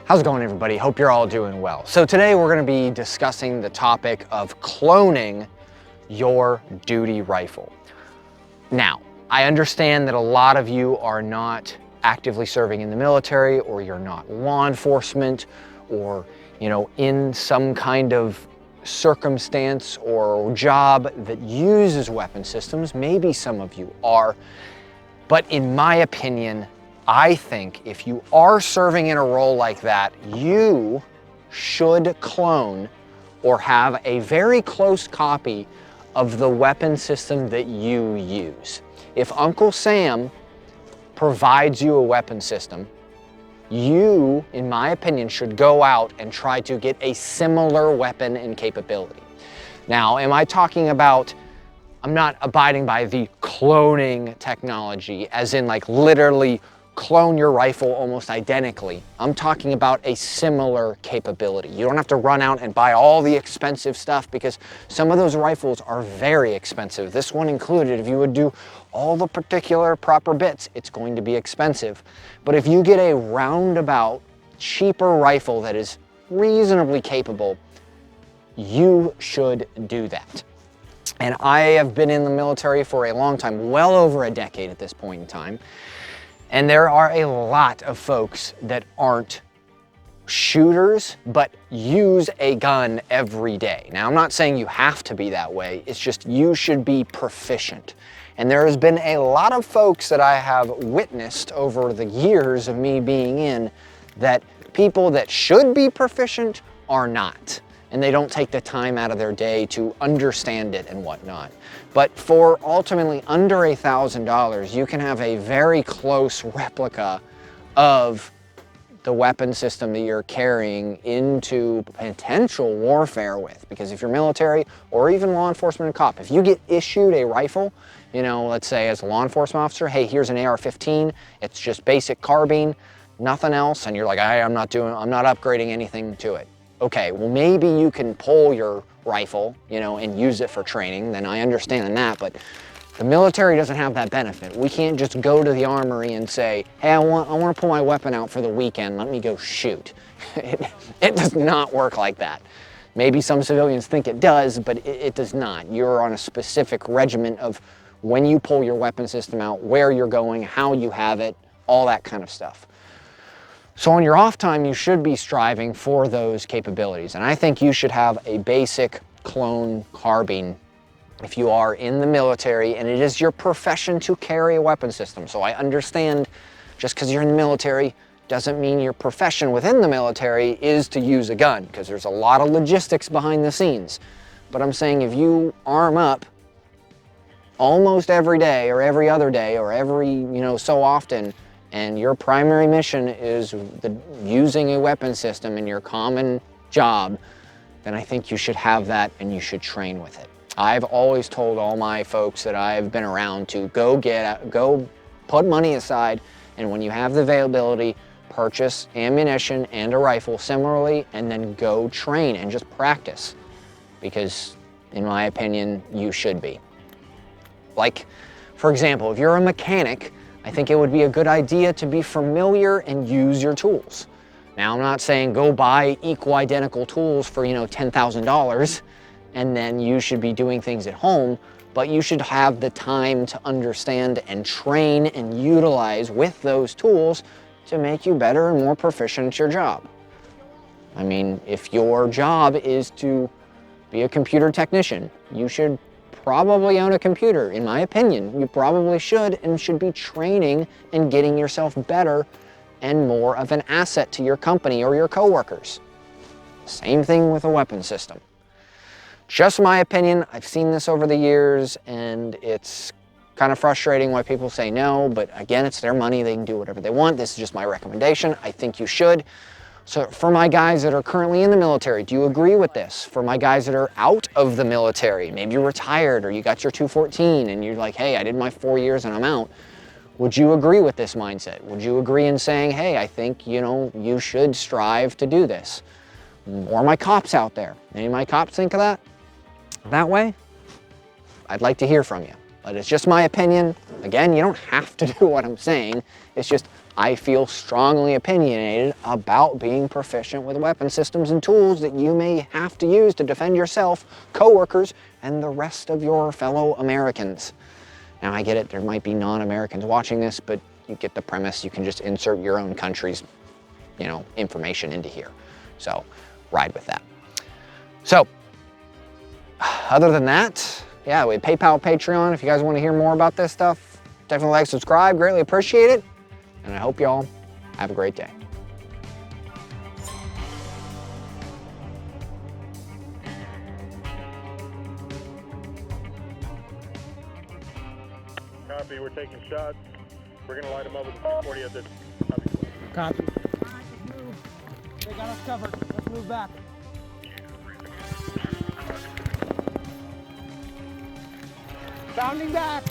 How's it going, everybody? Hope you're all doing well. So today we're going to be discussing the topic of cloning your duty rifle. Now, I understand that a lot of you are not actively serving in the military, or you're not law enforcement, or in some kind of circumstance or job that uses weapon systems. Maybe some of you are, but in my opinion, I think if you are serving in a role like that, you should clone or have a very close copy of the weapon system that you use. If Uncle Sam provides you a weapon system, you, in my opinion, should go out and try to get a similar weapon and capability. Now, am I talking about, I'm not abiding by the cloning technology, as in like literally clone your rifle almost identically. I'm talking about a similar capability. You don't have to run out and buy all the expensive stuff, because some of those rifles are very expensive. This one included. If you would do all the particular proper bits, it's going to be expensive. But if you get a roundabout, cheaper rifle that is reasonably capable, you should do that. And I have been in the military for a long time, well over a decade at this point in time. And there are a lot of folks that aren't shooters, but use a gun every day. Now, I'm not saying you have to be that way. It's just you should be proficient. And there has been a lot of folks that I have witnessed over the years of me being in, that people that should be proficient are not. And they don't take the time out of their day to understand it and whatnot. But for ultimately under $1,000, you can have a very close replica of the weapon system that you're carrying into potential warfare with. Because if you're military or even law enforcement and cop, if you get issued a rifle, let's say as a law enforcement officer, hey, here's an AR-15, it's just basic carbine, nothing else, and you're like, I'm not upgrading anything to it. Okay, well, maybe you can pull your rifle, and use it for training, then I understand that, but the military doesn't have that benefit. We can't just go to the armory and say, hey, I want to pull my weapon out for the weekend, let me go shoot. It does not work like that. Maybe some civilians think it does, but it does not. You're on a specific regimen of when you pull your weapon system out, where you're going, how you have it, all that kind of stuff. So on your off time, you should be striving for those capabilities. And I think you should have a basic clone carbine if you are in the military and it is your profession to carry a weapon system. So I understand just because you're in the military doesn't mean your profession within the military is to use a gun, because there's a lot of logistics behind the scenes. But I'm saying if you arm up almost every day or every other day or every, so often, and your primary mission is using a weapon system in your common job, then I think you should have that and you should train with it. I've always told all my folks that I've been around to go put money aside, and when you have the availability, purchase ammunition and a rifle similarly, and then go train and just practice. Because in my opinion, you should be. Like, for example, if you're a mechanic, I think it would be a good idea to be familiar and use your tools. Now, I'm not saying go buy equal identical tools for, $10,000 and then you should be doing things at home, but you should have the time to understand and train and utilize with those tools to make you better and more proficient at your job. I mean, if your job is to be a computer technician, you should probably own a computer. In my opinion, you probably should, and should be training and getting yourself better and more of an asset to your company or your coworkers. Same thing with a weapon system. Just my opinion. I've seen this over the years, and it's kind of frustrating why people say no, but again, it's their money. They can do whatever they want. This is just my recommendation. I think you should. So for my guys that are currently in the military, do you agree with this? For my guys that are out of the military, maybe you're retired or you got your 214 and you're like, hey, I did my 4 years and I'm out. Would you agree with this mindset? Would you agree in saying, hey, I think, you should strive to do this? Or my cops out there. Any of my cops think of that way? I'd like to hear from you. but it's just my opinion. Again, you don't have to do what I'm saying. It's just I feel strongly opinionated about being proficient with weapon systems and tools that you may have to use to defend yourself, coworkers, and the rest of your fellow Americans. Now, I get it, there might be non-Americans watching this, but you get the premise. You can just insert your own country's, information into here. So, ride with that. So, other than that, yeah, we have PayPal, Patreon. If you guys want to hear more about this stuff, definitely like, subscribe, greatly appreciate it. And I hope y'all have a great day. Copy, we're taking shots. We're gonna light them up with the 240 at this. Copy. Let's move. They got us covered. Let's move back. Sounding back.